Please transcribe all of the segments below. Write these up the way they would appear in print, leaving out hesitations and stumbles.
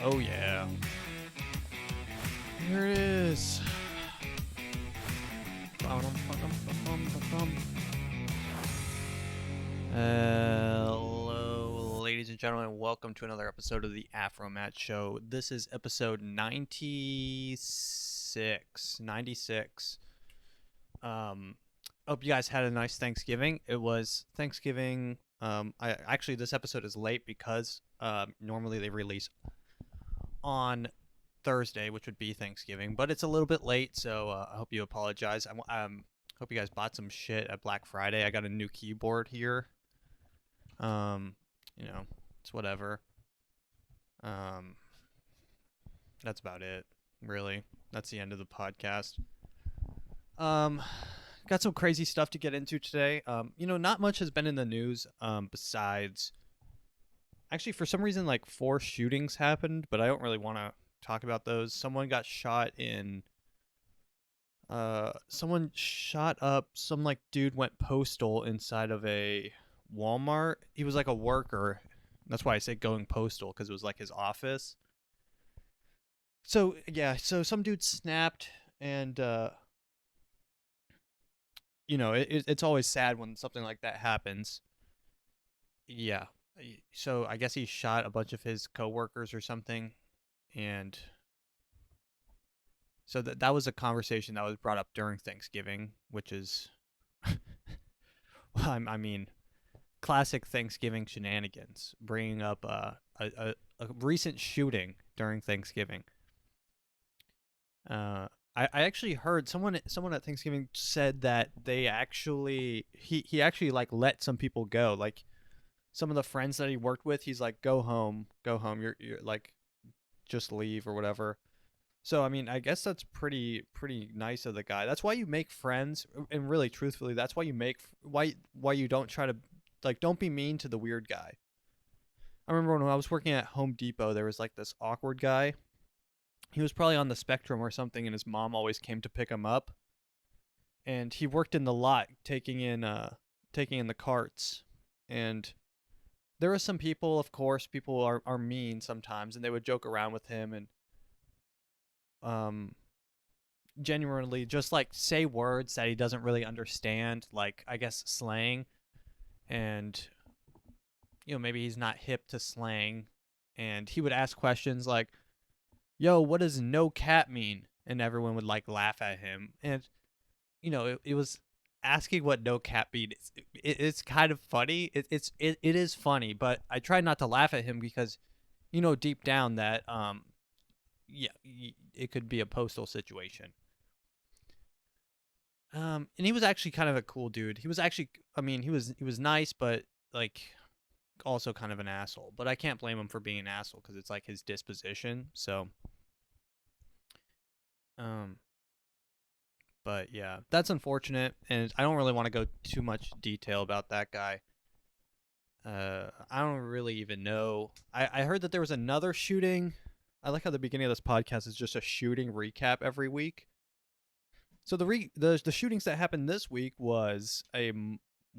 Oh yeah. Here it is. Hello, ladies and gentlemen. Welcome to another episode of the AfroMattt Show. This is episode 96. 96. Hope you guys had a nice Thanksgiving. It was Thanksgiving. This episode is late because normally they release on Thursday, which would be Thanksgiving, but it's a little bit late, so I hope you apologize. Hope you guys bought some shit at Black Friday. I got a new keyboard here. It's whatever. That's about it, really. That's the end of the podcast. Got some crazy stuff to get into today. Not much has been in the news, besides actually, for some reason, like 4 shootings happened, but I don't really want to talk about those. Someone got shot in. Someone shot up. Some like dude went postal inside of a Walmart. He was like a worker. That's why I say going postal, because it was like his office. So yeah, so some dude snapped, and it's always sad when something like that happens. Yeah. So I guess he shot a bunch of his coworkers or something, and so that was a conversation that was brought up during Thanksgiving, which is, well, I mean, classic Thanksgiving shenanigans, bringing up a recent shooting during Thanksgiving. I actually heard someone at Thanksgiving said that they actually he actually like let some people go, like some of the friends that he worked with. He's like, go home, you're like, just leave or whatever. So I mean, I guess that's pretty nice of the guy. That's why you make friends, and really, truthfully, that's why you make why you don't try to, like, don't be mean to the weird guy. I remember when I was working at Home Depot, there was like this awkward guy. He was probably on the spectrum or something, and his mom always came to pick him up. And he worked in the lot, taking in the carts. And there were some people, of course, people are mean sometimes, and they would joke around with him and genuinely just like say words that he doesn't really understand, like I guess slang, and maybe he's not hip to slang, and he would ask questions like, yo, what does no cap mean? And everyone would like laugh at him. And it was asking what no cap means. It's kind of funny. It is funny, but I try not to laugh at him because deep down that yeah, it could be a postal situation. And he was actually kind of a cool dude. He was actually, I mean, he was nice, but like also kind of an asshole. But I can't blame him for being an asshole because it's like his disposition. So, but yeah, that's unfortunate, and I don't really want to go too much detail about that guy. I don't really even know. I heard that there was another shooting. I like how the beginning of this podcast is just a shooting recap every week. So the shootings that happened this week was a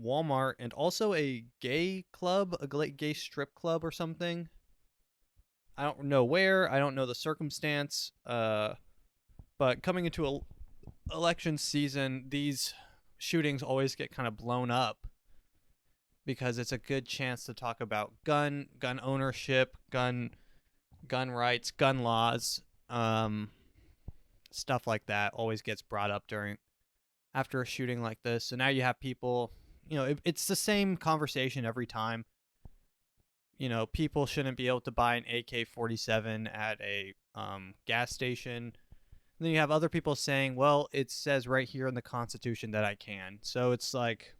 Walmart and also a gay club, a gay strip club or something. I don't know where. I don't know the circumstance. But coming into election season, these shootings always get kind of blown up because it's a good chance to talk about gun ownership, gun rights, gun laws, stuff like that always gets brought up after a shooting like this. So now you have people, it's the same conversation every time. People shouldn't be able to buy an AK-47 at a gas station. And then you have other people saying, well, it says right here in the Constitution that I can. So it's like,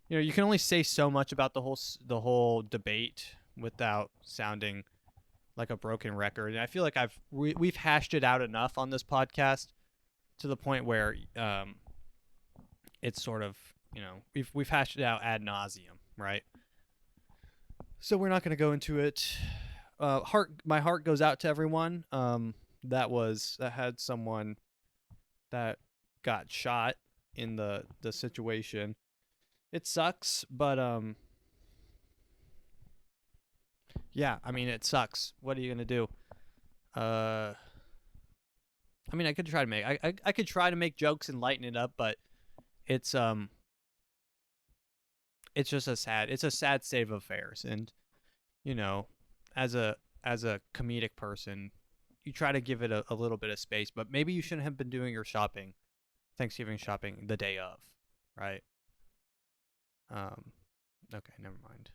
you can only say so much about the whole debate without sounding like a broken record. And I feel like we've hashed it out enough on this podcast to the point where it's sort of, we've hashed it out ad nauseum, right? So we're not going to go into it. My heart goes out to everyone that had someone that got shot in the situation. It sucks, but yeah, I mean, it sucks. What are you going to do? Uh, I mean, I could try to make I could try to make jokes and lighten it up, but it's um it's just a sad state of affairs, and you know, as a comedic person, you try to give it a little bit of space, but maybe you shouldn't have been doing your shopping, Thanksgiving shopping, the day of, right? Um, okay, never mind.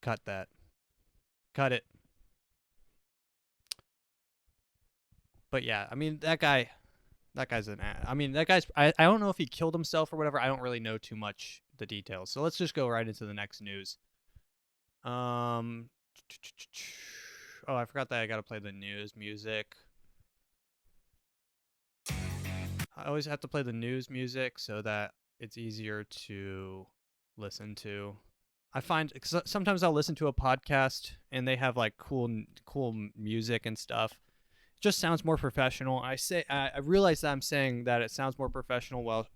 Cut that. Cut it. But yeah, I mean that guy's I mean that guy's I don't know if he killed himself or whatever. I don't really know too much the details. So let's just go right into the next news. Um Oh, I forgot that I got to play the news music. I always have to play the news music so that it's easier to listen to. I find sometimes I'll listen to a podcast and they have like cool music and stuff. It just sounds more professional. I realize that I'm saying that it sounds more professional while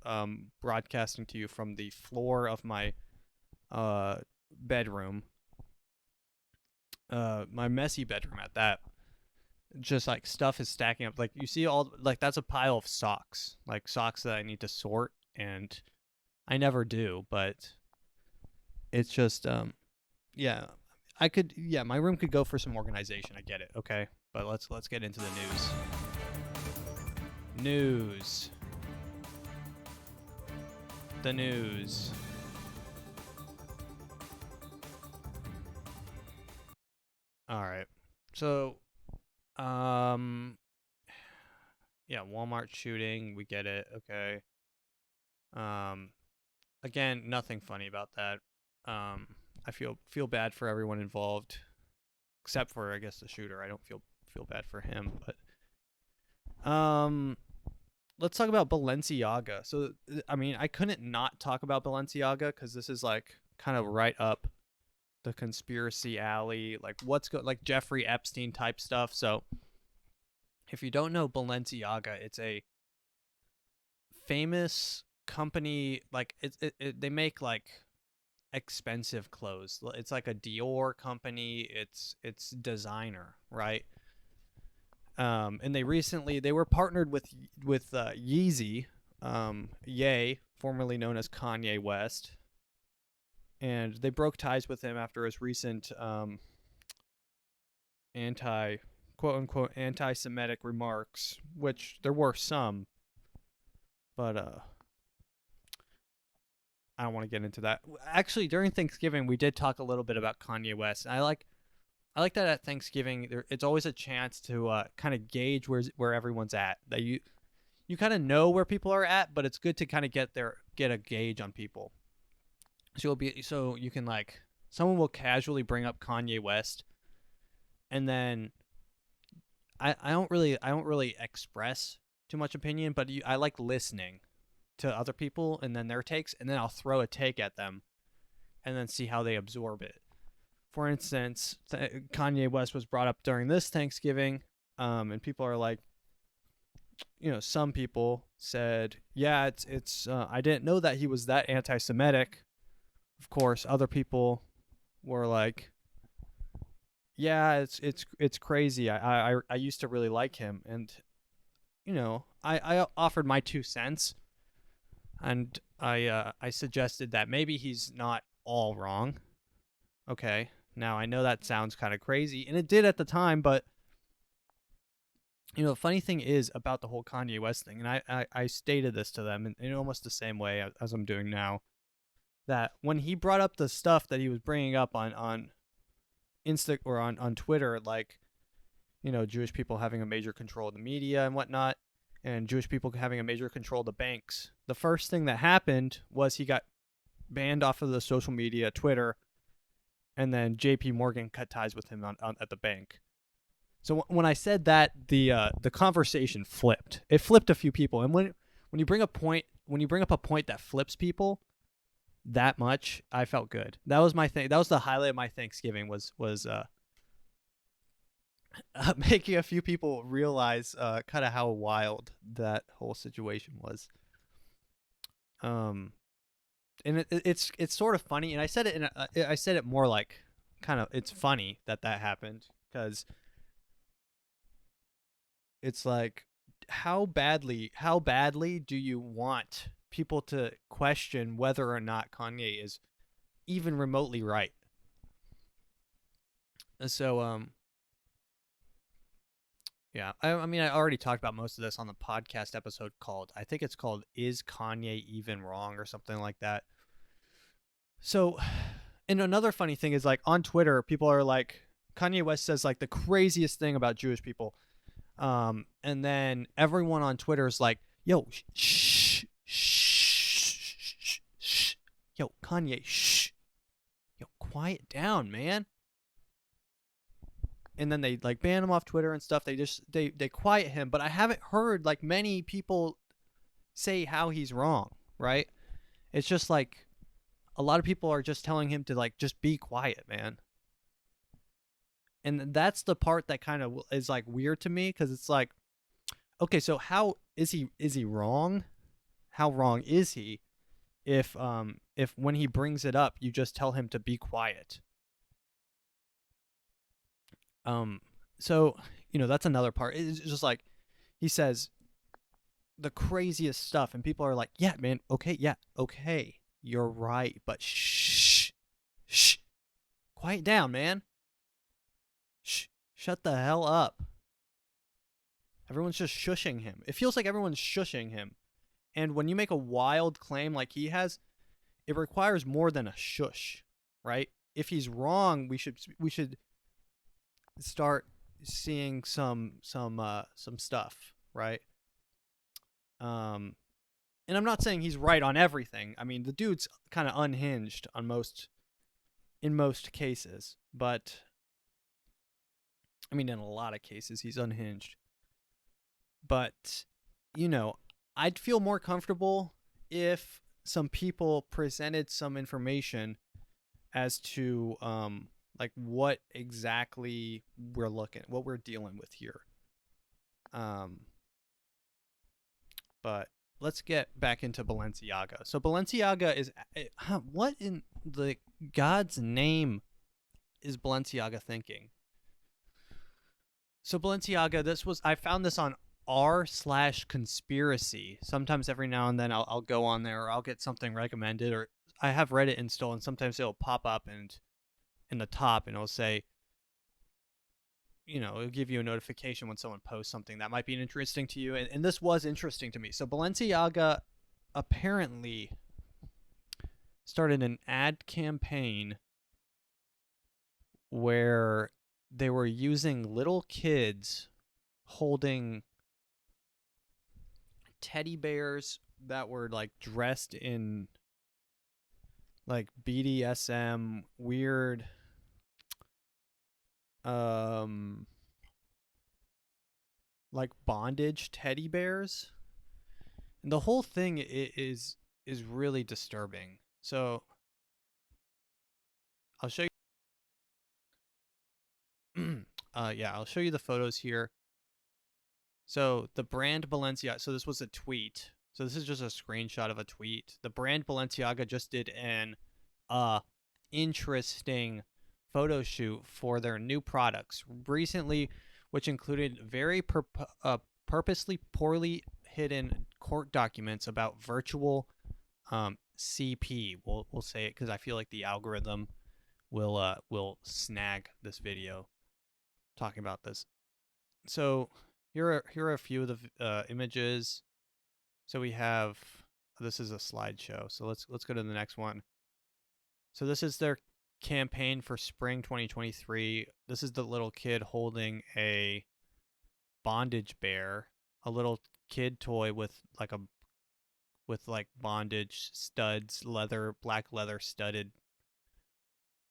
broadcasting to you from the floor of my uh bedroom. My messy bedroom at that. Just like stuff is stacking up. Like you see all like that's a pile of socks. Like socks that I need to sort, and I never do, but it's just yeah. My room could go for some organization. I get it. Okay. But let's get into the news. News. The news. All right. So, um yeah, Walmart shooting, we get it. Okay. Um again, nothing funny about that. Um I feel bad for everyone involved except for I guess the shooter. I don't feel bad for him, but let's talk about Balenciaga. So I mean, I couldn't not talk about Balenciaga cuz this is like kind of right up the conspiracy alley, like like Jeffrey Epstein type stuff. So, if you don't know Balenciaga, it's a famous company like they make like expensive clothes. It's like a Dior company. It's designer, right? And they were partnered with Yeezy, Ye, formerly known as Kanye West, and they broke ties with him after his recent anti quote unquote anti-Semitic remarks, which there were some, but I don't want to get into that. Actually, during Thanksgiving, we did talk a little bit about Kanye West. I like that at Thanksgiving, it's always a chance to kind of gauge where everyone's at. That you kind of know where people are at, but it's good to kind of get a gauge on people. So you can like someone will casually bring up Kanye West, and then I don't really express too much opinion, but I like listening to other people and then their takes, and then I'll throw a take at them and then see how they absorb it. For instance, Kanye West was brought up during this Thanksgiving, and people are like, some people said, yeah, it's I didn't know that he was that anti-Semitic. Of course, other people were like, yeah, it's crazy. I used to really like him, and I offered my 2 cents, and I suggested that maybe he's not all wrong. Okay, now I know that sounds kind of crazy, and it did at the time, but the funny thing is about the whole Kanye West thing, and I stated this to them in almost the same way as I'm doing now, that when he brought up the stuff that he was bringing up on Insta or on Twitter, like Jewish people having a major control of the media and whatnot, and Jewish people having a major control of the banks. The first thing that happened was he got banned off of the social media, Twitter, and then J.P. Morgan cut ties with him at the bank. So when I said that, the conversation flipped. It flipped a few people, and when you bring up a point that flips people that much, I felt good. That was my thing. That was the highlight of my Thanksgiving was making a few people realize kind of how wild that whole situation was. And it's sort of funny, and I said it I said it more like kind of it's funny that happened because it's like how badly do you want people to question whether or not Kanye is even remotely right? So yeah, I mean I already talked about most of this on the podcast episode called, I think it's called "Is Kanye Even Wrong?" or something like that. So, and another funny thing is like on Twitter, people are like, Kanye West says like the craziest thing about Jewish people, and then everyone on Twitter is like, "Yo, shh, shh, shh, shh, yo, Kanye, shh, yo, quiet down, man." And then they like ban him off Twitter and stuff. They quiet him, but I haven't heard like many people say how he's wrong, right? It's just like a lot of people are just telling him to like just be quiet, man. And that's the part that kind of is like weird to me, because it's like, okay, so how is he wrong? How wrong is he if when he brings it up you just tell him to be quiet? Um so that's another part. It's just like he says the craziest stuff and people are like, "Yeah, man, okay, yeah, okay. You're right, but shh. Shh. Quiet down, man. Shh. Shut the hell up." Everyone's just shushing him. It feels like everyone's shushing him. And when you make a wild claim like he has, it requires more than a shush, right? If he's wrong, we should start seeing some stuff, right? Um and I'm not saying he's right on everything. I mean, the dude's kind of unhinged on in most cases, but I mean in a lot of cases he's unhinged. But you know, I'd feel more comfortable if some people presented some information as to like what exactly what we're dealing with here. Um but let's get back into Balenciaga. So Balenciaga is what in the God's name is Balenciaga thinking? So Balenciaga, I found this on r/conspiracy. Sometimes every now and then I'll go on there, or I'll get something recommended, or I have Reddit installed, and sometimes it'll pop up and in the top, and it'll say, it'll give you a notification when someone posts something that might be interesting to you, and this was interesting to me. So Balenciaga apparently started an ad campaign where they were using little kids holding teddy bears that were like dressed in like BDSM weird um like bondage teddy bears. And the whole thing is really disturbing. So I'll show you I'll show you the photos here. So the brand Balenciaga, so this was a tweet. So this is just a screenshot of a tweet. The brand Balenciaga just did an interesting photo shoot for their new products recently, which included very purposely poorly hidden court documents about virtual CP. We'll say it because I feel like the algorithm will snag this video talking about this. So here are a few of the images. So we have, this is a slideshow. So let's go to the next one. So this is their campaign for spring 2023. This is the little kid holding a bondage bear, a little kid toy with like bondage studs, black leather studded.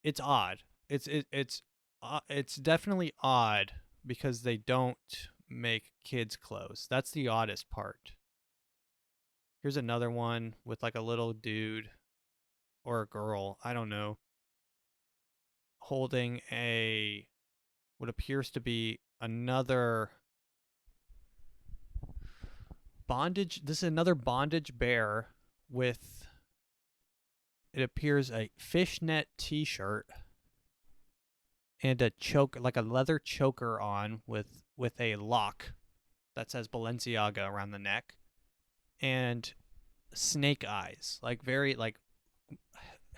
It's odd. It's definitely odd because they don't make kids clothes. That's the oddest part. Here's another one with like a little dude or a girl, I don't know, holding what appears to be another bondage. This is another bondage bear with, it appears, a fishnet t-shirt and a choke, like a leather choker on with a lock. that says Balenciaga around the neck, and snake eyes, like very like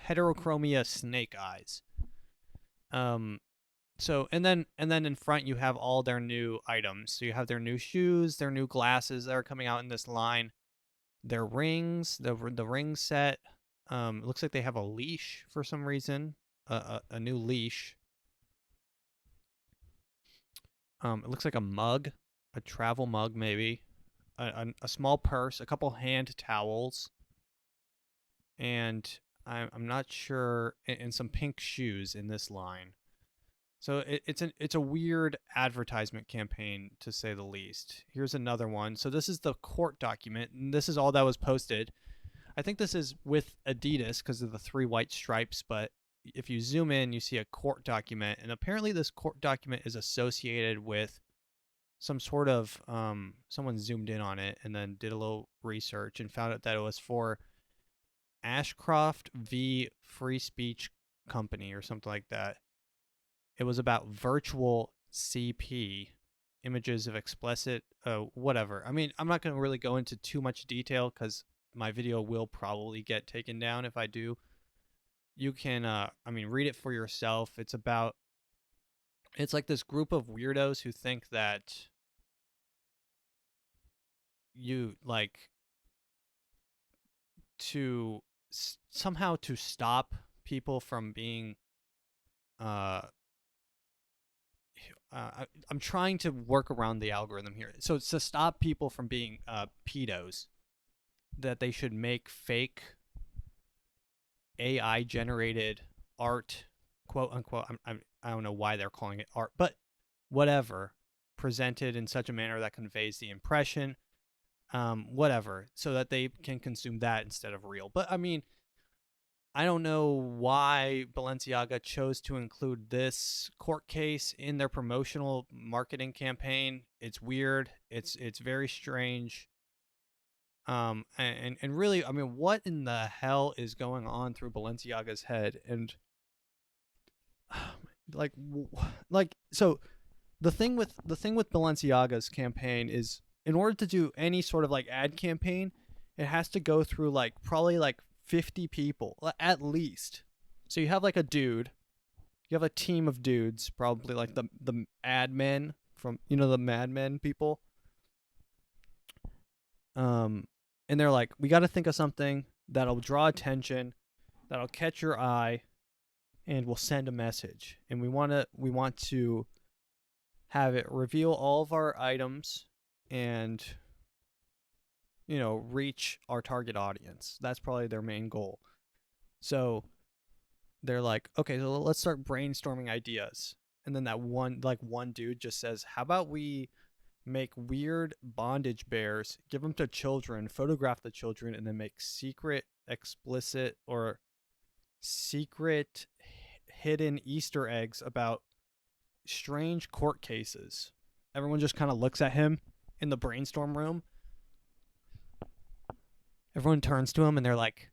heterochromia snake eyes. Um, so and then in front you have all their new items. So you have their new shoes, their new glasses that are coming out in this line, their rings, the ring set. It looks like they have a leash for some reason, a new leash. It looks like a mug, a travel mug maybe, a small purse, a couple hand towels, and I'm not sure, and some pink shoes in this line. So it's a weird advertisement campaign, to say the least. Here's another one. So this is the court document, and this is all that was posted. I think this is with Adidas because of the 3 white stripes, but if you zoom in, you see a court document, and apparently this court document is associated with some sort of someone zoomed in on it and then did a little research and found out that it was for Ashcroft v. Free Speech Company or something like that. It was about virtual CP, images of explicit, whatever. I mean, I'm not going to really go into too much detail because my video will probably get taken down if I do. You can, read it for yourself. It's like this group of weirdos who think that you, like, somehow to stop people from being, I'm trying to work around the algorithm here. So it's to stop people from being pedos, that they should make fake AI generated art, quote unquote. I don't know why they're calling it art, but whatever, presented in such a manner that conveys the impression, whatever, so that they can consume that instead of real. But I mean, I don't know why Balenciaga chose to include this court case in their promotional marketing campaign. It's weird. It's very strange. And really, I mean, what in the hell is going on through Balenciaga's head? And so the thing with Balenciaga's campaign is, in order to do any sort of like ad campaign, it has to go through like probably like 50 people at least. So you have like a dude, you have a team of dudes, probably like the ad men from, the Mad Men people. And they're like, we got to think of something that'll draw attention, that'll catch your eye, and will send a message. And we want to have it reveal all of our items and reach our target audience. That's probably their main goal. So they're like, okay, so let's start brainstorming ideas. And then that one dude just says, how about we make weird bondage bears, give them to children, photograph the children, and then make secret, explicit, or secret hidden Easter eggs about strange court cases. Everyone just kind of looks at him in the brainstorm room. Everyone turns to him and they're like,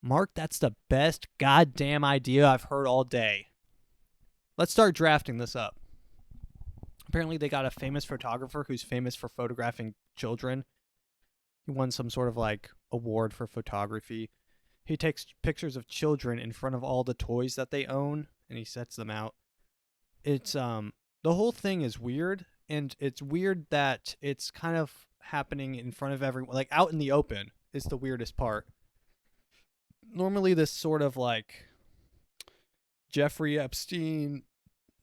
Mark, that's the best goddamn idea I've heard all day. Let's start drafting this up. Apparently they got a famous photographer who's famous for photographing children. He won some sort of like award for photography. He takes pictures of children in front of all the toys that they own and he sets them out. It's the whole thing is weird, and it's weird that it's kind of happening in front of everyone, like out in the open is the weirdest part. Normally this sort of like Jeffrey Epstein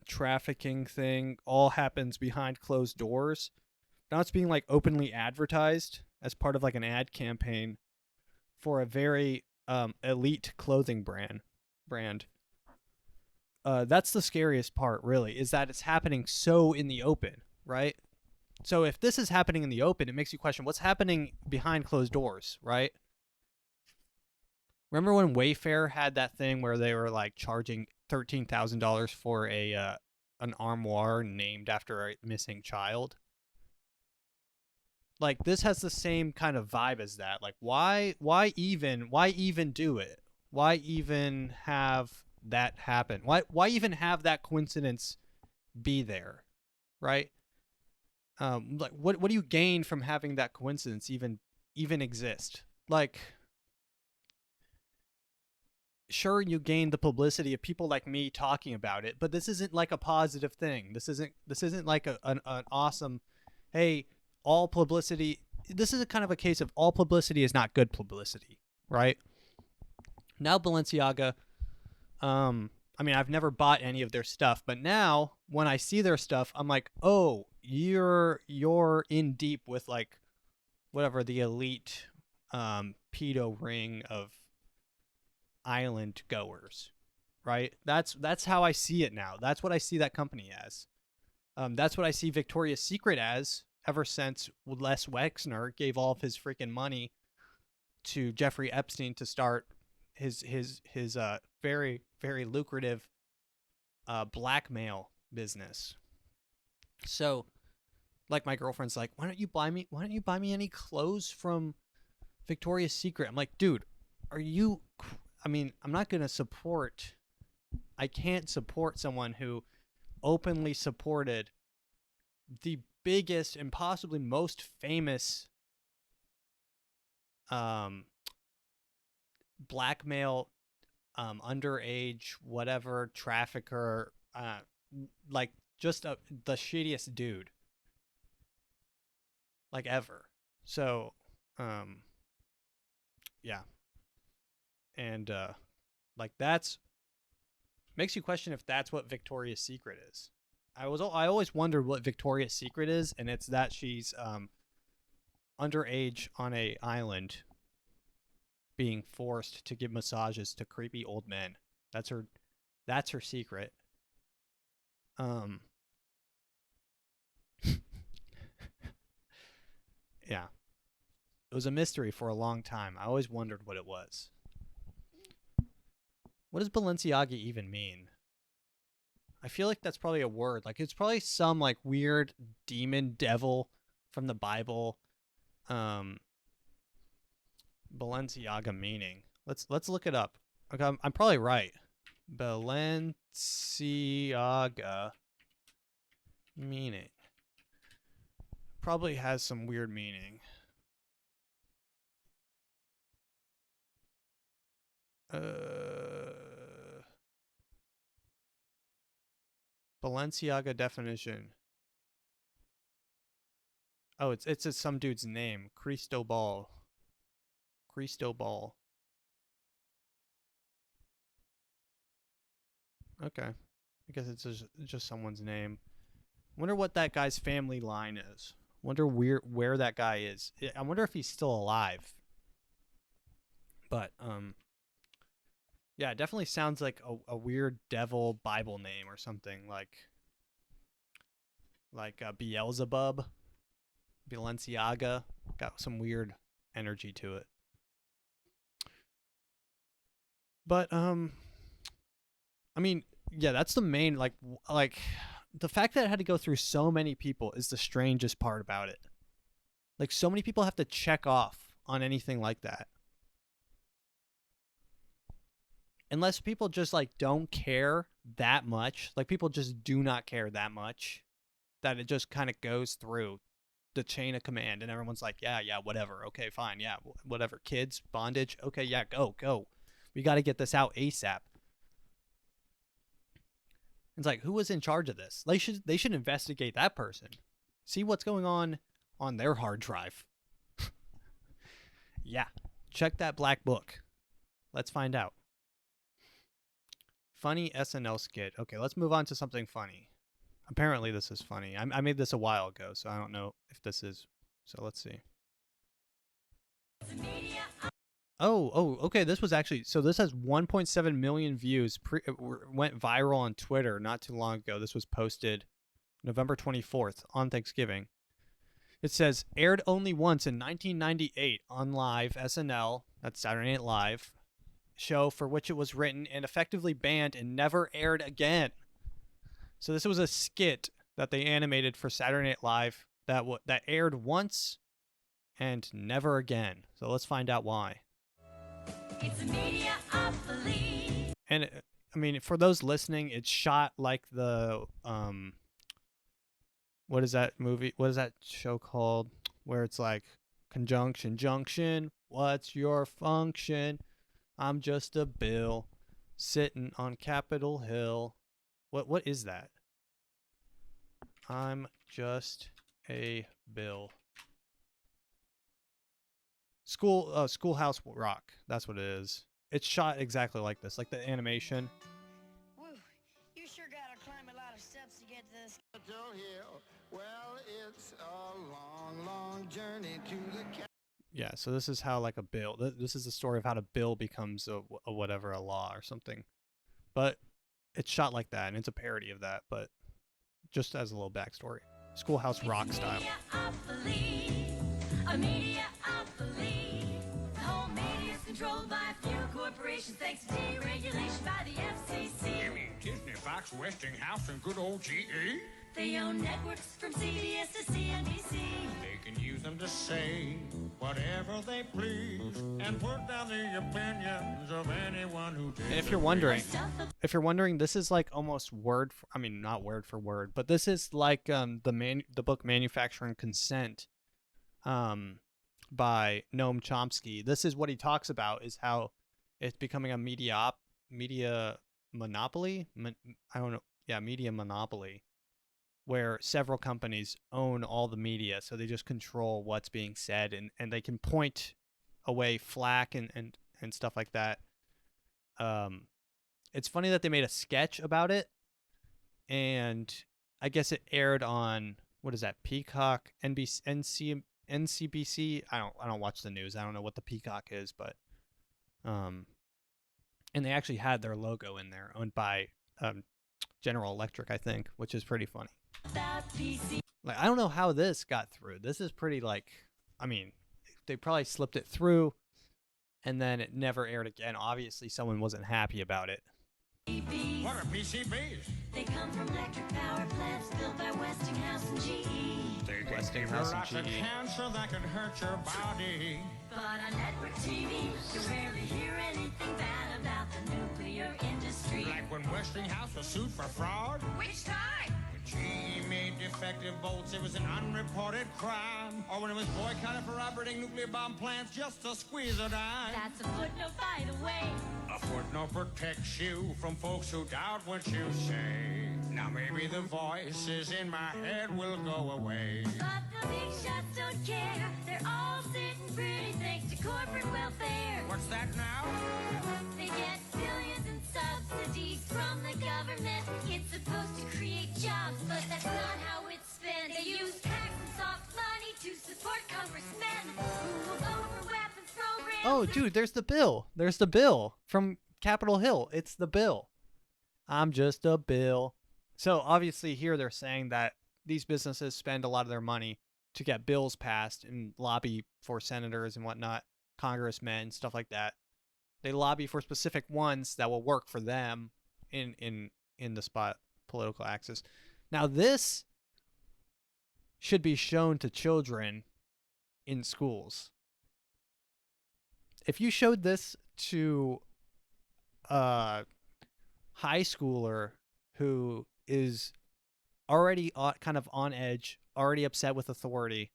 trafficking thing all happens behind closed doors. Now it's being like openly advertised as part of like an ad campaign for a very elite clothing brand. That's the scariest part, really, is that it's happening so in the open, right? So if this is happening in the open, it makes you question what's happening behind closed doors, right? Remember when Wayfair had that thing where they were like charging $13,000 for an armoire named after a missing child? Like, this has the same kind of vibe as that. Like, why even do it? Why even have that happen? Why even have that coincidence be there, right? Like what do you gain from having that coincidence even exist? Like, sure, you gain the publicity of people like me talking about it, but this isn't like a positive thing. This isn't like an awesome, hey, all publicity. This is a kind of a case of all publicity is not good publicity, right? Now Balenciaga, I mean, I've never bought any of their stuff, but now when I see their stuff, I'm like, oh, you're in deep with like whatever the elite pedo ring of island goers, right? That's how I see it now. That's what I see that company as. That's what I see Victoria's Secret as ever since Les Wexner gave all of his freaking money to Jeffrey Epstein to start his very very lucrative blackmail business. So, like my girlfriend's like, why don't you buy me any clothes from Victoria's Secret? I'm like, dude, are you? I mean, I'm not gonna support. I can't support someone who openly supported the biggest and possibly most famous um, blackmail, underage, whatever trafficker, like just the shittiest dude like ever. So, yeah, and like that's makes you question if that's what Victoria's Secret is. I always wondered what Victoria's Secret is, and it's that she's underage on a island being forced to give massages to creepy old men. That's her secret. Um yeah. It was a mystery for a long time. I always wondered what it was. What does Balenciaga even mean? I feel like that's probably a word. Like it's probably some like weird demon devil from the Bible. Um Balenciaga meaning. Let's look it up. Okay, I'm probably right. Balenciaga meaning probably has some weird meaning. Balenciaga definition. Oh, it's some dude's name, Cristobal. Cristobal. Okay, I guess it's just someone's name. Wonder what that guy's family line is. Wonder where that guy is. I wonder if he's still alive. But yeah, it definitely sounds like a weird devil Bible name or something like Beelzebub, Balenciaga. Got some weird energy to it. But I mean, yeah, that's the main like the fact that it had to go through so many people is the strangest part about it. Like so many people have to check off on anything like that. Unless people just like don't care that much, like people just do not care that much that it just kind of goes through the chain of command and everyone's like, yeah, whatever. Okay, fine. Yeah, whatever. Kids, bondage. Okay, yeah, go. We got to get this out ASAP. It's like, who was in charge of this? They should investigate that person. See what's going on their hard drive. Yeah. Check that black book. Let's find out. Funny SNL skit. Okay, let's move on to something funny. Apparently this is funny. I made this a while ago, so I don't know if this is. So let's see. Oh, okay. This was actually, so this has 1.7 million views. It went viral on Twitter not too long ago. This was posted November 24th on Thanksgiving. It says, aired only once in 1998 on live SNL, that's Saturday Night Live, show for which it was written and effectively banned and never aired again. So this was a skit that they animated for Saturday Night Live that aired once and never again. So let's find out why. It's a media of belief. And I mean, for those listening, it's shot like the what is that movie? What is that show called? Where it's like conjunction junction. What's your function? I'm just a bill sitting on Capitol Hill. What is that? I'm just a bill. Schoolhouse Rock. That's what it is. It's shot exactly like this, like the animation. Woo, you sure gotta climb a lot of steps to get to this. Well, it's a long, long journey to the Yeah, so this is how like a bill. This is the story of how a bill becomes a whatever, a law or something. But it's shot like that, and it's a parody of that. But just as a little backstory, Schoolhouse Rock style. A media-opoly. The whole media is controlled by a few corporations thanks to deregulation by the FCC. You mean Disney, Fox, Westinghouse, and good old GE? They own networks from CBS to CNBC. They can use them to say whatever they please and put down the opinions of anyone who disagrees. And if you're wondering, this is like almost I mean, not word for word, but this is like the book Manufacturing Consent by Noam Chomsky. This is what he talks about, is how it's becoming a media monopoly. I don't know. Yeah, media monopoly, where several companies own all the media, so they just control what's being said, and they can point away flack and stuff like that. It's funny that they made a sketch about it, and I guess it aired on, what is that, Peacock, NCBC. I don't watch the news. I don't know what the Peacock is, but and they actually had their logo in there, owned by General Electric, I think, which is pretty funny. Like, I don't know how this got through. This is pretty, like, I mean, they probably slipped it through, and then it never aired again. Obviously, someone wasn't happy about it. What are PCBs? They come from electric power plants built by Westinghouse and GE. They can Westinghouse give you and lots of GE. cancer that can hurt your body. But on network TV, you rarely hear anything bad about the nuclear industry. Like when Westinghouse was sued for fraud. Which time? When GE made defective bolts, it was an unreported crime. Or when it was boycotted for operating nuclear bomb plants just to squeeze a dime. That's a footnote, by the way. A footnote protects you from folks who doubt what you say. Now maybe the voices in my head will go away. But the big shots don't care. They're all sitting pretty thanks to corporate welfare. What's that now? They get billions in subsidies from the government. It's supposed to create jobs, but that's not how it's spent. They use tax and soft money to support congressmen who will vote for weapons programs. Oh, dude, there's the bill. There's the bill from Capitol Hill. It's the bill. I'm just a bill. So obviously here they're saying that these businesses spend a lot of their money to get bills passed and lobby for senators and whatnot, congressmen, stuff like that. They lobby for specific ones that will work for them in the spot political axis. Now this should be shown to children in schools. If you showed this to a high schooler who is already kind of on edge, already upset with authority,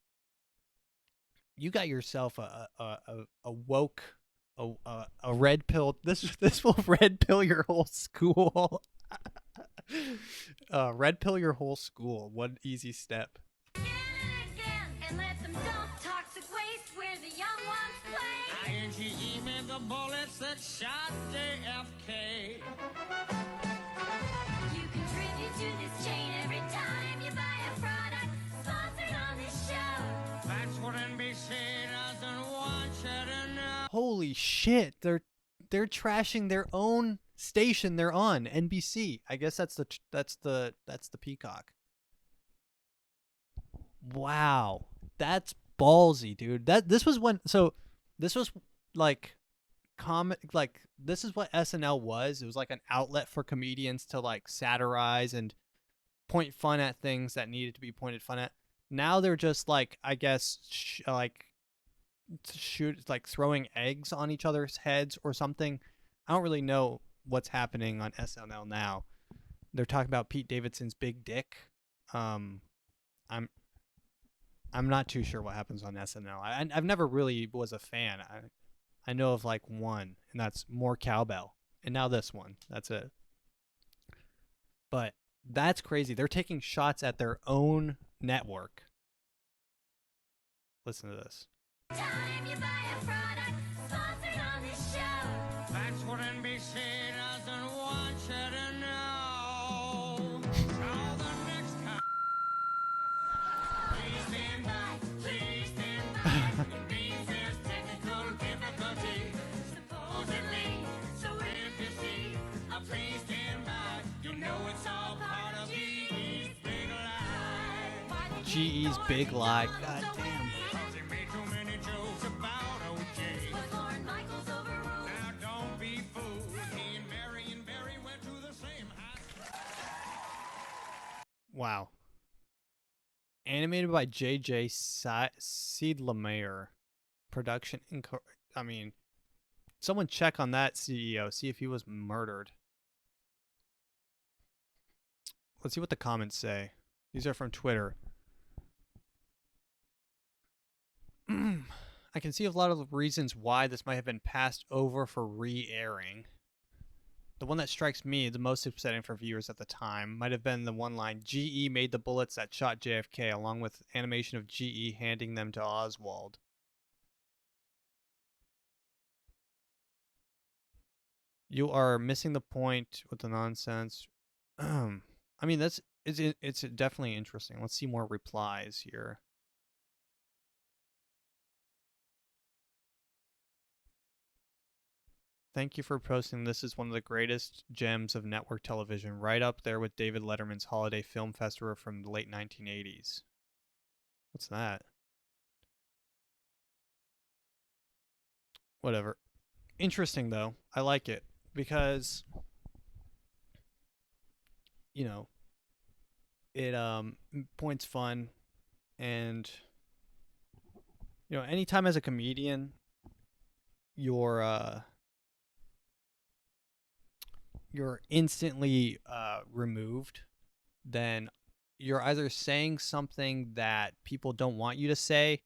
you got yourself a woke, a red pill. This will red pill your whole school. Red pill your whole school. One easy step. Again and again, and let them dump toxic waste where the young ones play. INGE made the bullets that shot JFK. You contribute to this chain every time you buy a product sponsored on this show. That's what NBC doesn't want you to know. Holy shit! They're trashing their own station they're on, NBC. I guess that's the Peacock. Wow, that's ballsy, dude. This was like this is what SNL was. It was like an outlet for comedians to like satirize and point fun at things that needed to be pointed fun at. Now they're just like, I guess, throwing eggs on each other's heads or something. I don't really know what's happening on SNL now. They're talking about Pete Davidson's big dick. I'm I'm not too sure what happens on SNL. I've never really was a fan. I know of like one, and that's More Cowbell, and now this one. That's it. But that's crazy. They're taking shots at their own network. Listen to this. Time you buy a product sponsored on this show. That's what NBC doesn't want you to know. Till the next time. Please stand by. Please stand by. It means there's technical difficulty. Supposedly. So if you see a please stand by, you know it's all part of GE's big lie. GE's big lie. God damn. Cause he made too many jokes about OJ. But Lorne Michaels overruled. Now don't be fooled. He and Marion Barry went to the same high. Wow. Animated by J.J. Seidlmayer. Production. I mean, someone check on that CEO. See if he was murdered. Let's see what the comments say. These are from Twitter. I can see a lot of reasons why this might have been passed over for re-airing. The one that strikes me the most upsetting for viewers at the time might have been the one line, GE made the bullets that shot JFK, along with animation of GE handing them to Oswald. You are missing the point with the nonsense. I mean, it's definitely interesting. Let's see more replies here. Thank you for posting. This is one of the greatest gems of network television, right up there with David Letterman's Holiday Film Festival from the late 1980s. What's that? Whatever. Interesting, though. I like it because, you know, it points fun, and, you know, anytime as a comedian, you're instantly removed, then you're either saying something that people don't want you to say,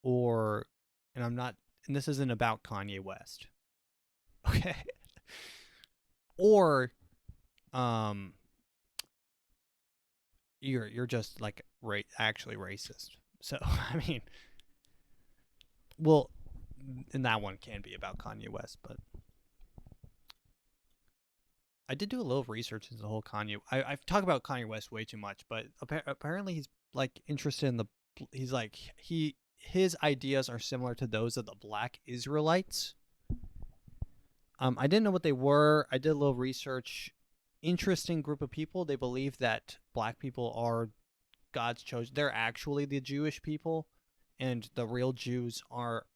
or, and this isn't about Kanye West, okay, or you're just like actually racist. So I mean, well, and that one can be about Kanye West, but I did do a little research into the whole Kanye. I've talked about Kanye West way too much, but apparently he's like interested in he's like his ideas are similar to those of the Black Israelites. I didn't know what they were. I did a little research. Interesting group of people. They believe that black people are God's chosen. They're actually the Jewish people, and the real Jews are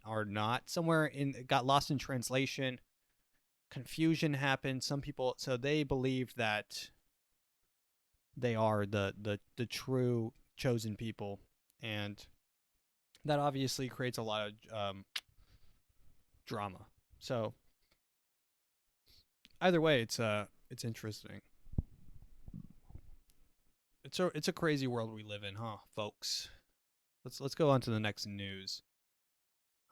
not. Somewhere got lost in translation. Confusion happened. Some people, so they believe that they are the true chosen people, and that obviously creates a lot of drama. So either way, it's interesting. It's a crazy world we live in, huh, folks? Let's go on to the next news.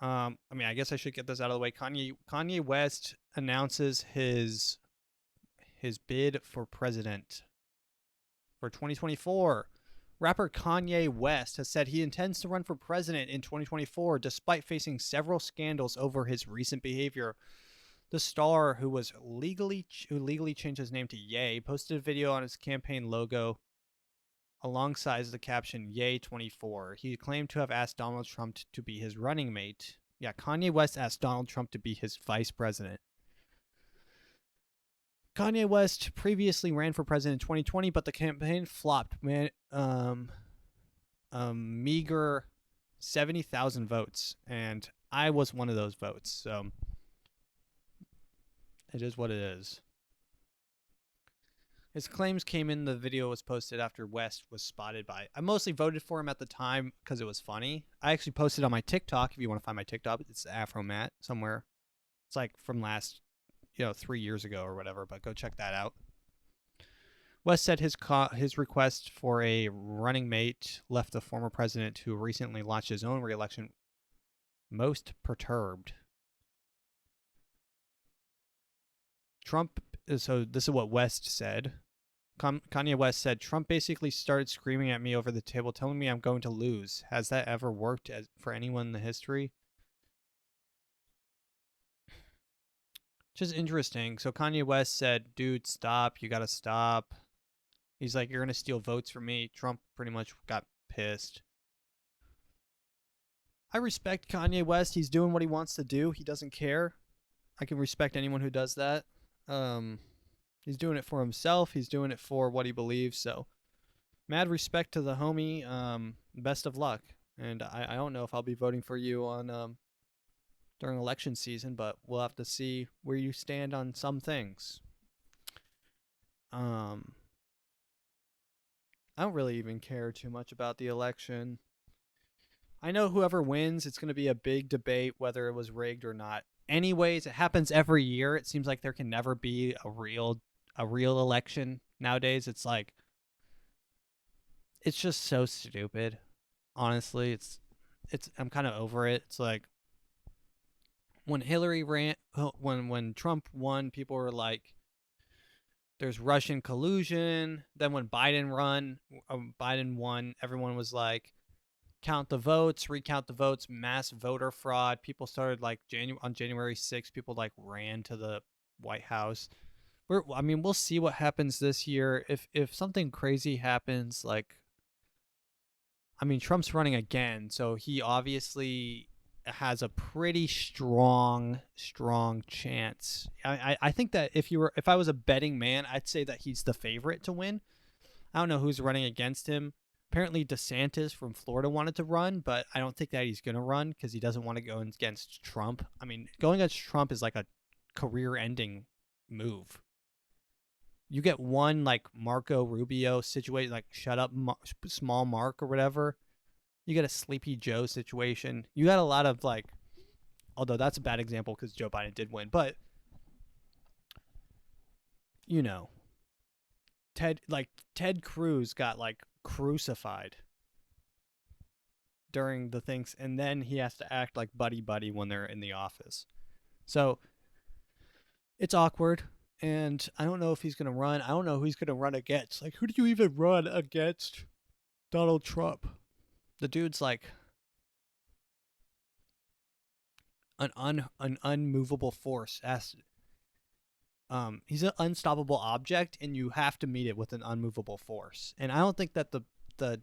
I mean, I guess I should get this out of the way. Kanye West announces his bid for president for 2024. Rapper Kanye West has said he intends to run for president in 2024 despite facing several scandals over his recent behavior. The star, who legally changed his name to Ye, posted a video on his campaign logo alongside the caption Ye 24. He claimed to have asked Donald Trump to be his running mate. Yeah, Kanye West asked Donald Trump to be his vice president. Kanye West previously ran for president in 2020, but the campaign flopped. Meager 70,000 votes, and I was one of those votes. So it is what it is. His claims came in. The video was posted after West was spotted by. I mostly voted for him at the time because it was funny. I actually posted on my TikTok. If you want to find my TikTok, it's AfroMattt somewhere. It's like from last, 3 years ago or whatever. But go check that out. West said his request for a running mate left the former president, who recently launched his own re-election, most perturbed. Trump. So this is what West said. Kanye West said, Trump basically started screaming at me over the table, telling me I'm going to lose. Has that ever worked for anyone in the history? Just interesting. So Kanye West said, dude, stop. You got to stop. He's like, you're going to steal votes from me. Trump pretty much got pissed. I respect Kanye West. He's doing what he wants to do. He doesn't care. I can respect anyone who does that. He's doing it for himself. He's doing it for what he believes. So, mad respect to the homie. Best of luck. And I don't know if I'll be voting for you on during election season, but we'll have to see where you stand on some things. I don't really even care too much about the election. I know whoever wins, it's going to be a big debate whether it was rigged or not. Anyways, it happens every year. It seems like there can never be a real election nowadays. It's like, it's just so stupid. Honestly, it's I'm kind of over it. It's like when Hillary ran, when Trump won, people were like, there's Russian collusion. Then when Biden won, everyone was like, count the votes, recount the votes, mass voter fraud. People started like on January 6th, people like ran to the White House. We'll see what happens this year. If something crazy happens, like, Trump's running again, so he obviously has a pretty strong chance. I think that if I was a betting man, I'd say that he's the favorite to win. I don't know who's running against him. Apparently DeSantis from Florida wanted to run, but I don't think that he's going to run because he doesn't want to go against Trump. Going against Trump is like a career-ending move. You get one like Marco Rubio situation, like shut up small Mark or whatever. You get a Sleepy Joe situation. You got a lot of like, although that's a bad example because Joe Biden did win, but you know, Ted Cruz got like crucified during the things, and then he has to act like buddy when they're in the office. So it's awkward, and I don't know if he's gonna run. I don't know who he's gonna run against. Like, who do you even run against Donald Trump? The dude's like an unmovable force. He's an unstoppable object, and you have to meet it with an unmovable force. And I don't think that the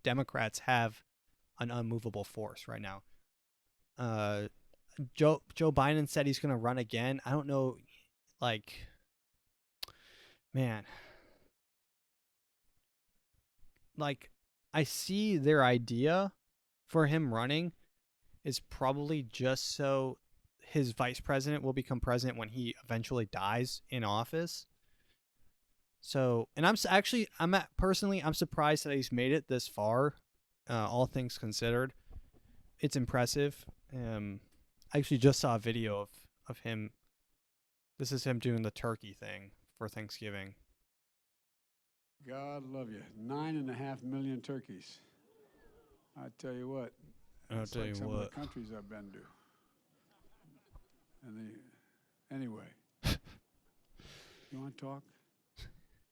Democrats have an unmovable force right now. Joe Biden said he's going to run again. I don't know, like, man, like, I see their idea for him running is probably just so his vice president will become president when he eventually dies in office. So, and I'm surprised that he's made it this far. All things considered, it's impressive. I actually just saw a video of him. This is him doing the turkey thing for Thanksgiving. God love you. 9.5 million turkeys. I tell you what. It's like some of the countries I've been to. Anyway, you want to talk?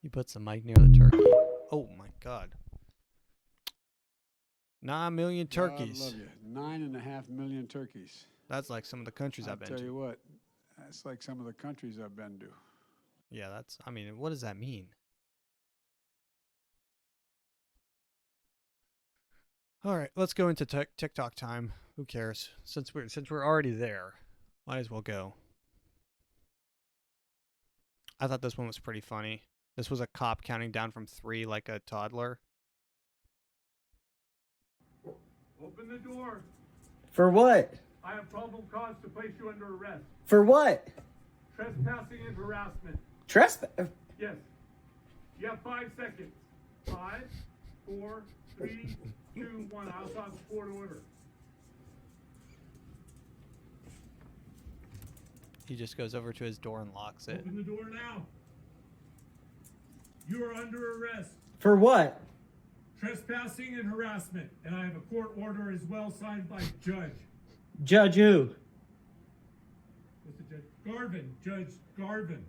He puts the mic near the turkey. Oh my God. 9 million turkeys. God love you. 9.5 million turkeys. That's like some of the countries I've been to. I tell you what. That's like some of the countries I've been to. Yeah, what does that mean? All right, let's go into TikTok time. Who cares? Since we're already there, might as well go. I thought this one was pretty funny. This was a cop counting down from 3 like a toddler. Open the door. For what? I have probable cause to place you under arrest. For what? Trespassing and harassment. Trespass? Yes. You have 5 seconds. 5, 4, 3, 2, 1. I also have a court order. he just goes over to his door and locks it. Open the door now. You are under arrest. For what? Trespassing and harassment. And I have a court order as well signed by judge. Judge who? What's the judge? Garvin. Judge Garvin.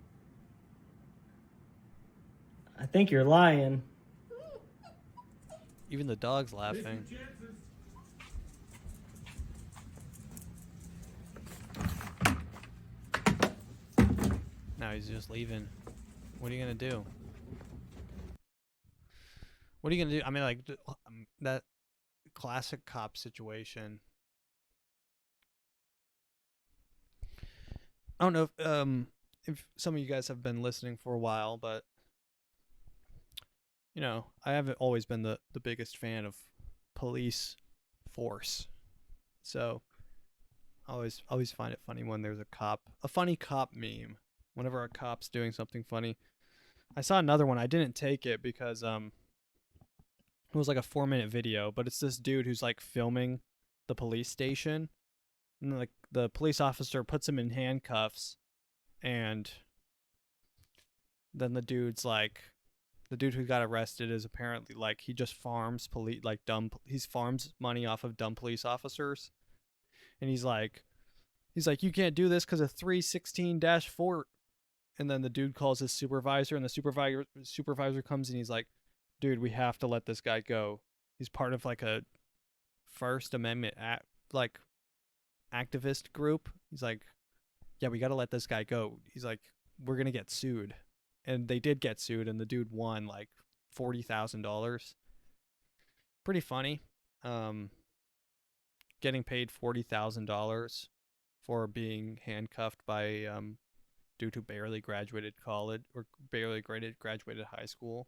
I think you're lying. Even the dog's Take laughing. your chances. Now he's just leaving. What are you gonna do? What are you gonna do? I mean, like that classic cop situation. I don't know if some of you guys have been listening for a while, but you know, I haven't always been the biggest fan of police force. So I always find it funny when there's a funny cop meme. Whenever a cop's doing something funny. I saw another one. I didn't take it because it was like a 4-minute video, but it's this dude who's like filming the police station, and like the police officer puts him in handcuffs, and then the dude who got arrested is apparently like he just farms he farms money off of dumb police officers, and he's like you can't do this because of 316-4. And then the dude calls his supervisor, and the supervisor comes and he's like, dude, we have to let this guy go. He's part of like a First Amendment activist group. He's like, yeah, we got to let this guy go. He's like, we're going to get sued. And they did get sued, and the dude won like $40,000. Pretty funny. Getting paid $40,000 for being handcuffed by due to barely graduated college or barely graduated high school.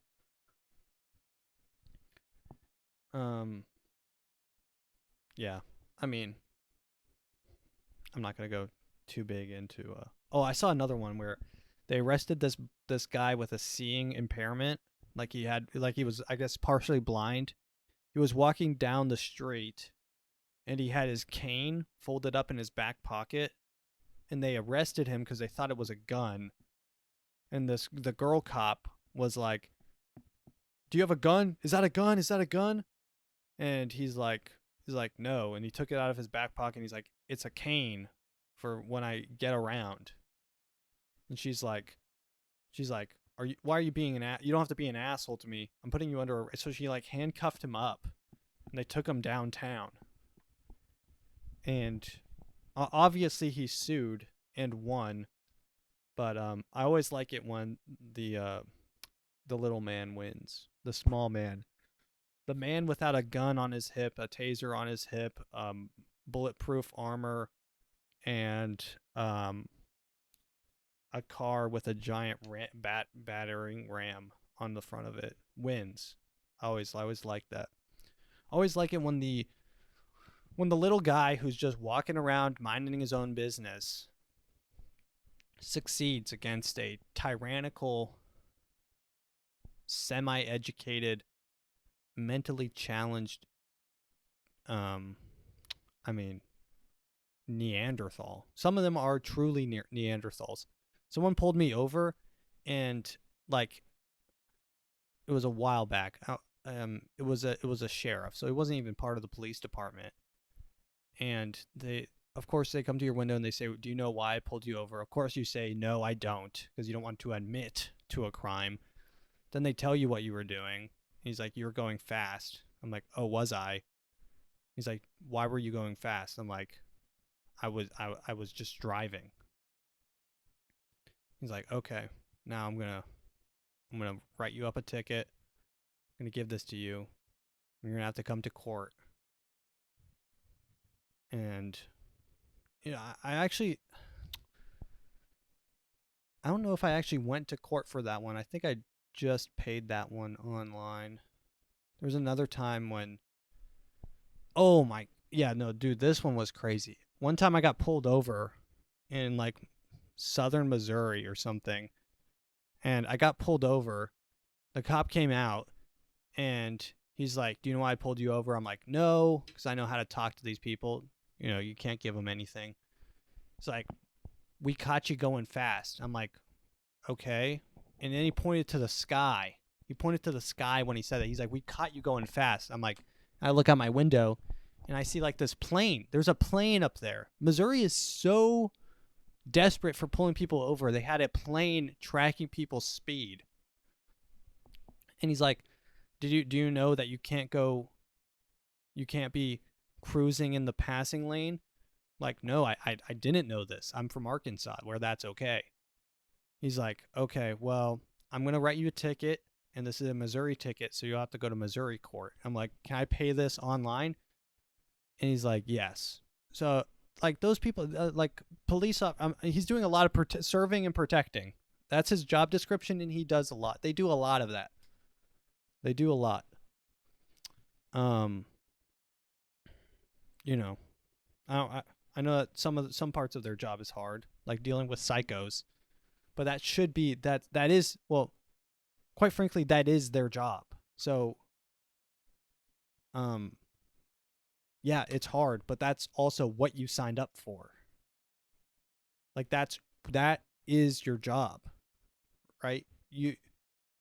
Yeah, I mean, I'm not gonna go too big into. Oh, I saw another one where they arrested this guy with a seeing impairment. Like he was, I guess, partially blind. He was walking down the street, and he had his cane folded up in his back pocket. And they arrested him because they thought it was a gun. And the girl cop was like, do you have a gun? Is that a gun? Is that a gun? And he's like, no. And he took it out of his back pocket, and he's like, it's a cane for when I get around. And she's like, why are you being you don't have to be an asshole to me. I'm putting you under so she like handcuffed him up, and they took him downtown. And obviously he sued and won, but I always like it when the little man wins, the small man, the man without a gun on his hip, a taser on his hip, bulletproof armor, and a car with a giant battering ram on the front of it wins. I always like that. I always like it when the little guy who's just walking around minding his own business succeeds against a tyrannical, semi-educated, mentally challenged, Neanderthal. Some of them are truly Neanderthals. Someone pulled me over, and like, it was a while back. It was a sheriff, so he wasn't even part of the police department. And of course, they come to your window and they say, do you know why I pulled you over? Of course you say, no, I don't, because you don't want to admit to a crime. Then they tell you what you were doing. He's like, you were going fast. I'm like, oh, was I? He's like, why were you going fast? I'm like, I was just driving. He's like, okay, now I'm gonna write you up a ticket. I'm gonna give this to you. You're gonna have to come to court. And you know, I don't know if I actually went to court for that one. I think I just paid that one online. There was another time when, dude, this one was crazy. One time I got pulled over in like southern Missouri or something, and I got pulled over. The cop came out, and he's like, do you know why I pulled you over? I'm like, no, because I know how to talk to these people. You know, you can't give them anything. It's like, we caught you going fast. I'm like, okay. And then he pointed to the sky. He pointed to the sky when he said that. He's like, we caught you going fast. I'm like, I look out my window and I see like this plane. There's a plane up there. Missouri is so desperate for pulling people over. They had a plane tracking people's speed. And he's like, do you know that you can't be cruising in the passing lane? Like, no, I didn't know this. I'm from Arkansas, where that's okay. He's like, okay, well, I'm going to write you a ticket, and this is a Missouri ticket, so you'll have to go to Missouri court. I'm like, can I pay this online? And he's like, yes. So, like, those people, like, police, he's doing a lot of serving and protecting. That's his job description, and he does a lot. They do a lot of that. They do a lot. You know, I know that some parts of their job is hard, like dealing with psychos, but that should be that is, well, quite frankly, that is their job. So, yeah, it's hard, but that's also what you signed up for. Like that is your job, right?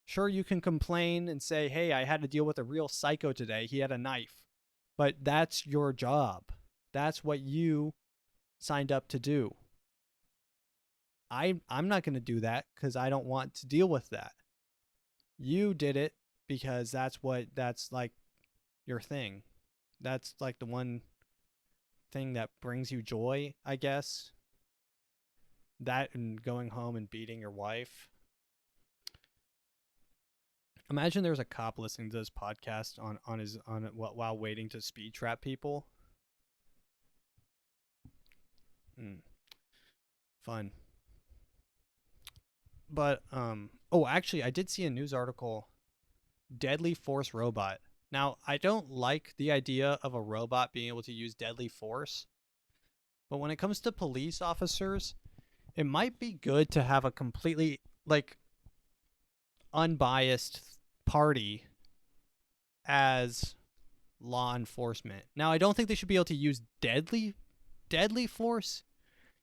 Sure, you can complain and say, hey, I had to deal with a real psycho today. He had a knife. But that's your job. That's what you signed up to do. I'm not going to do that because I don't want to deal with that. You did it because that's like your thing. That's like the one thing that brings you joy, I guess. That and going home and beating your wife. Imagine there's a cop listening to this podcast while waiting to speed trap people. Fun. But actually, I did see a news article. Deadly force robot. Now, I don't like the idea of a robot being able to use deadly force, but when it comes to police officers, it might be good to have a completely like unbiased party as law enforcement. Now, I don't think they should be able to use deadly force.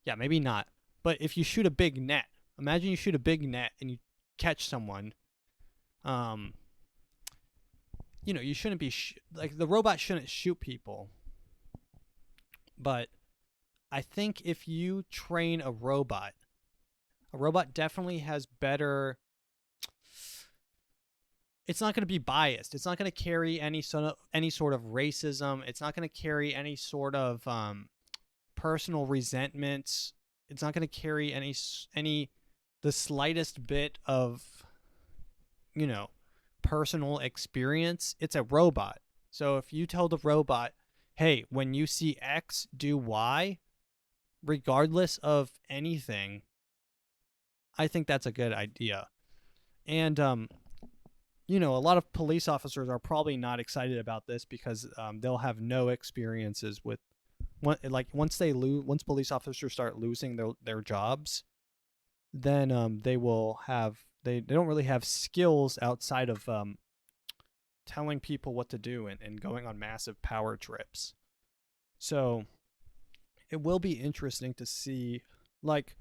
Yeah, maybe not. But if you shoot a big net, imagine you shoot a big net and you catch someone. You shouldn't be like the robot shouldn't shoot people. But I think if you train a robot definitely has better. It's not going to be biased. It's not going to carry any sort of racism. It's not going to carry any sort of personal resentments. It's not going to carry the slightest bit of, personal experience. It's a robot. So if you tell the robot, hey, when you see X, do Y, regardless of anything, I think that's a good idea. And, a lot of police officers are probably not excited about this because they'll have no experiences with once police officers start losing their jobs, then they don't really have skills outside of telling people what to do and going on massive power trips. So it will be interesting to see, like,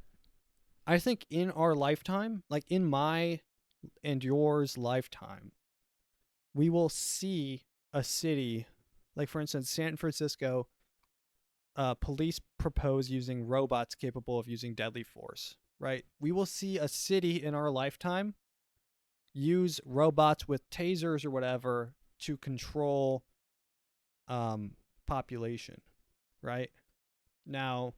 I think in our lifetime, like in my and yours lifetime, we will see a city, like for instance, San Francisco, police propose using robots capable of using deadly force, right? We will see a city in our lifetime use robots with tasers or whatever to control population, right? Now,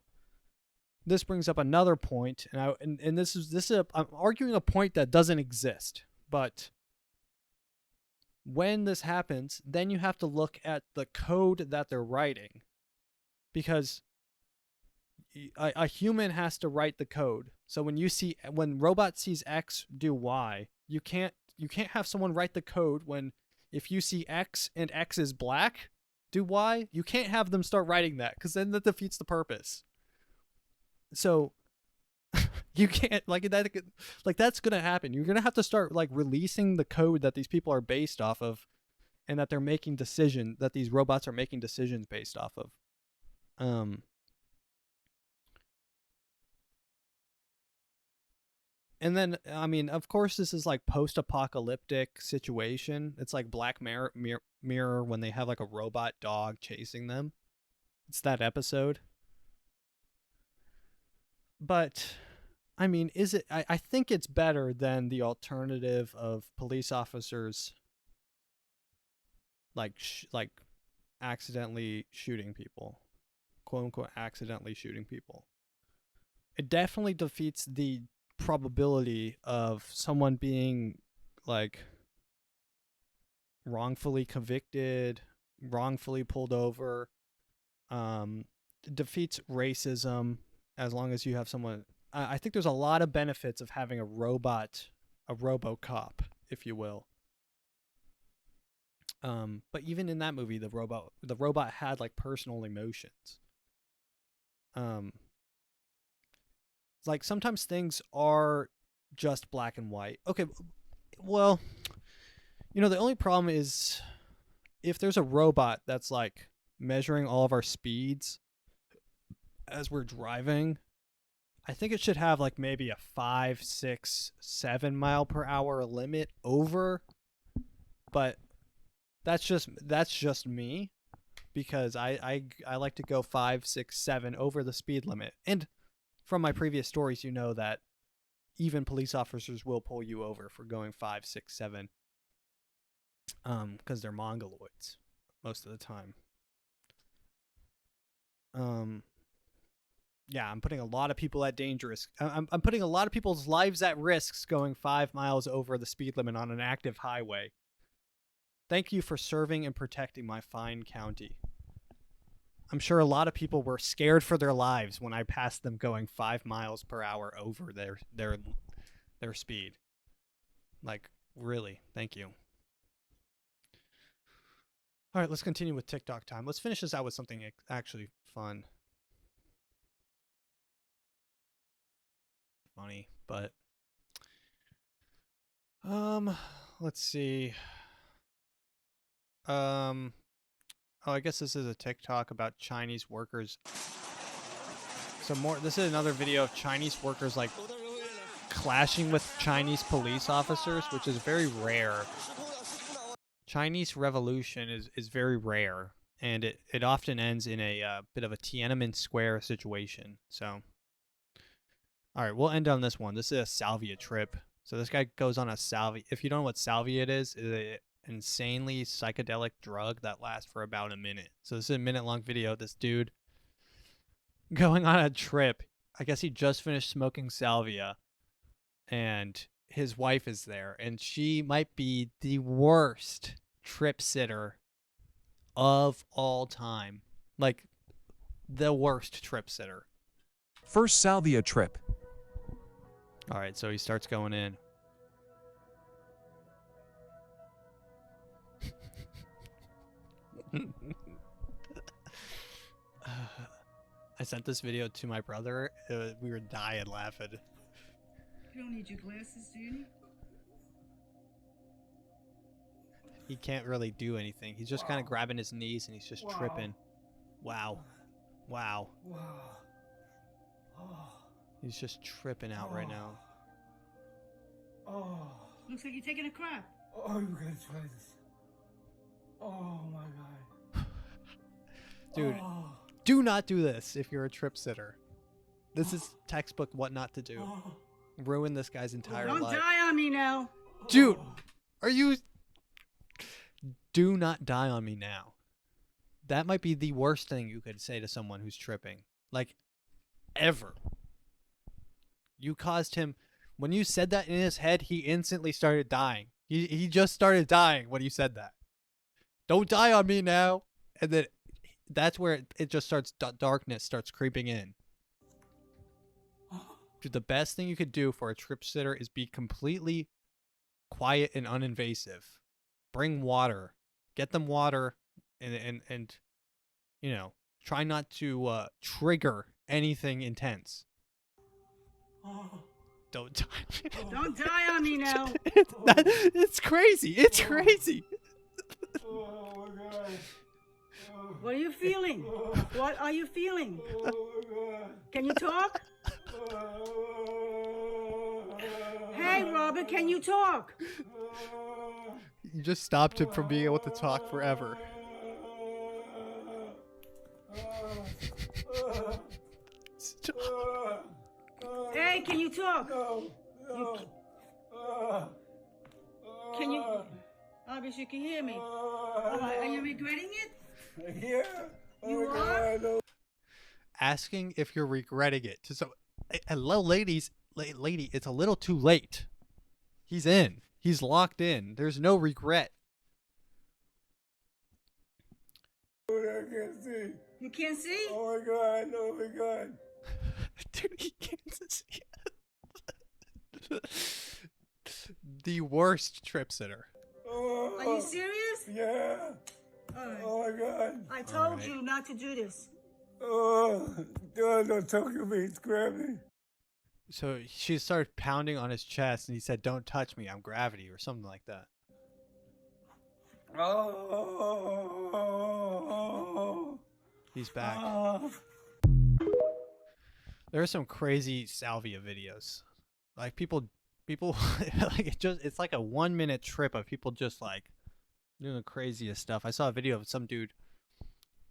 this brings up another point, and this is I'm arguing a point that doesn't exist, but when this happens, then you have to look at the code that they're writing, because a human has to write the code. So when robot sees X do Y, you can't have someone write the code when if you see X and X is black, do Y. You can't have them start writing that because then that defeats the purpose. So you can't that's gonna happen. You're gonna have to start like releasing the code that these people are based off of, and that they're making that these robots are making decisions based off of. And then, I mean, of course, this is like post-apocalyptic situation. It's like Black Mirror when they have like a robot dog chasing them. It's that episode. But, I mean, is it? I think it's better than the alternative of police officers like accidentally shooting people, quote unquote, accidentally shooting people. It definitely defeats the probability of someone being like wrongfully convicted, wrongfully pulled over. Defeats racism as long as you have someone. I think there's a lot of benefits of having a robot, a RoboCop, if you will. But even in that movie, the robot had like personal emotions. Like sometimes things are just black and white. Okay, well, the only problem is if there's a robot that's like measuring all of our speeds as we're driving, I think it should have like maybe a 5, 6, 7 mile per hour limit over. But that's just me, because I like to go 5, 6, 7 over the speed limit. And from my previous stories, you know that even police officers will pull you over for going 5, 6, 7, because they're mongoloids most of the time. Yeah, I'm putting a lot of people at dangerous. I'm putting a lot of people's lives at risks going 5 miles over the speed limit on an active highway. Thank you for serving and protecting my fine county. I'm sure a lot of people were scared for their lives when I passed them going 5 miles per hour over their speed. Like, really, thank you. All right, let's continue with TikTok time. Let's finish this out with something actually fun. Funny, but let's see. Oh, I guess this is a TikTok about Chinese workers. This is another video of Chinese workers like clashing with Chinese police officers, which is very rare. Chinese revolution is very rare, and it often ends in a bit of a Tiananmen Square situation. So, all right, we'll end on this one. This is a salvia trip. So this guy goes on a salvia. If you don't know what salvia is an insanely psychedelic drug that lasts for about a minute. So this is a minute-long video. This dude going on a trip. I guess he just finished smoking salvia, and his wife is there, and she might be the worst trip sitter of all time. Like, the worst trip sitter. First salvia trip. All right, so he starts going in. I sent this video to my brother. We were dying laughing. You don't need your glasses, do you? He can't really do anything. He's just kind of grabbing his knees and he's just tripping. Wow. Wow. He's just tripping out right now. Looks like you're taking a crap. Oh, you gotta try this. Oh my god. Dude, do not do this if you're a trip sitter. This is textbook what not to do. Ruin this guy's entire Don't life. die on me now. Dude, are you... Do not die on me now. That might be the worst thing you could say to someone who's tripping. Like, ever. You caused him... When you said that in his head, he instantly started dying. He just started dying when you said that. Don't die on me now. And then that's where it just starts... Darkness starts creeping in. Dude, the best thing you could do for a trip sitter is be completely quiet and uninvasive. Bring water. Get them water and you know, try not to trigger anything intense. Don't die. Don't die on me now. It's crazy. It's crazy. Oh my god. What are you feeling? What are you feeling? Oh my god. Can you talk? Robert, can you talk? You just stopped him from being able to talk forever. Stop. Hey, can you talk? Can you? Obviously, you can hear me. Are you regretting it? Yeah. You are? Asking if you're regretting it. So, hello, ladies. Lady, it's a little too late. He's in. He's locked in. There's no regret. I can't see. You can't see? Oh my God. Oh my God. Dude, he can't see. The worst trip sitter. Oh, Are you serious? yeah. All right. Oh my God. I told right. you not to do this. Oh, don't talk to me. It's gravity. So she started pounding on his chest, and he said, "Don't touch me. I'm gravity," or something like that. Oh. He's back. Oh. There are some crazy salvia videos. Like people like it's like a 1 minute trip of people just like doing the craziest stuff. I saw a video of some dude.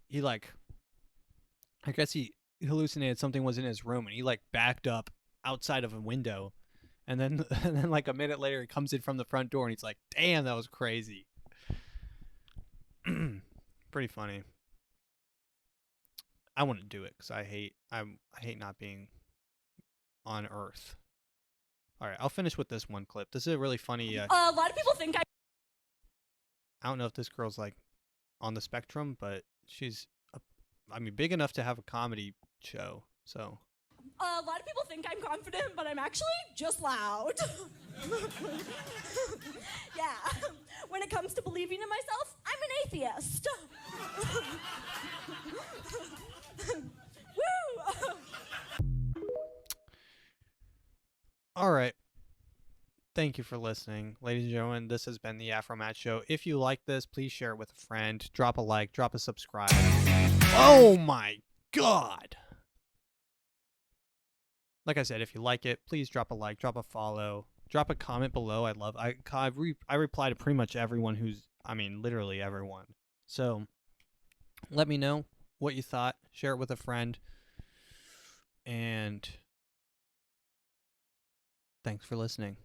He like, I guess he hallucinated something was in his room, and he like backed up outside of a window, and then and then like a minute later he comes in from the front door, and he's like, "Damn, that was crazy." Pretty funny. I wouldn't do it because I hate not being on Earth. All right, I'll finish with this one clip. This is a really funny. A lot of people think I don't know if this girl's like on the spectrum, but she's, big enough to have a comedy show. So. A lot of people think I'm confident, but I'm actually just loud. Yeah. When it comes to believing in myself, I'm an atheist. Woo! All right. Thank you for listening. Ladies and gentlemen, this has been the AfroMattt Show. If you like this, please share it with a friend. Drop a like, drop a subscribe. Oh my God. Like I said, if you like it, please drop a like, drop a follow, drop a comment below. I reply to pretty much everyone literally everyone. So let me know what you thought. Share it with a friend. And thanks for listening.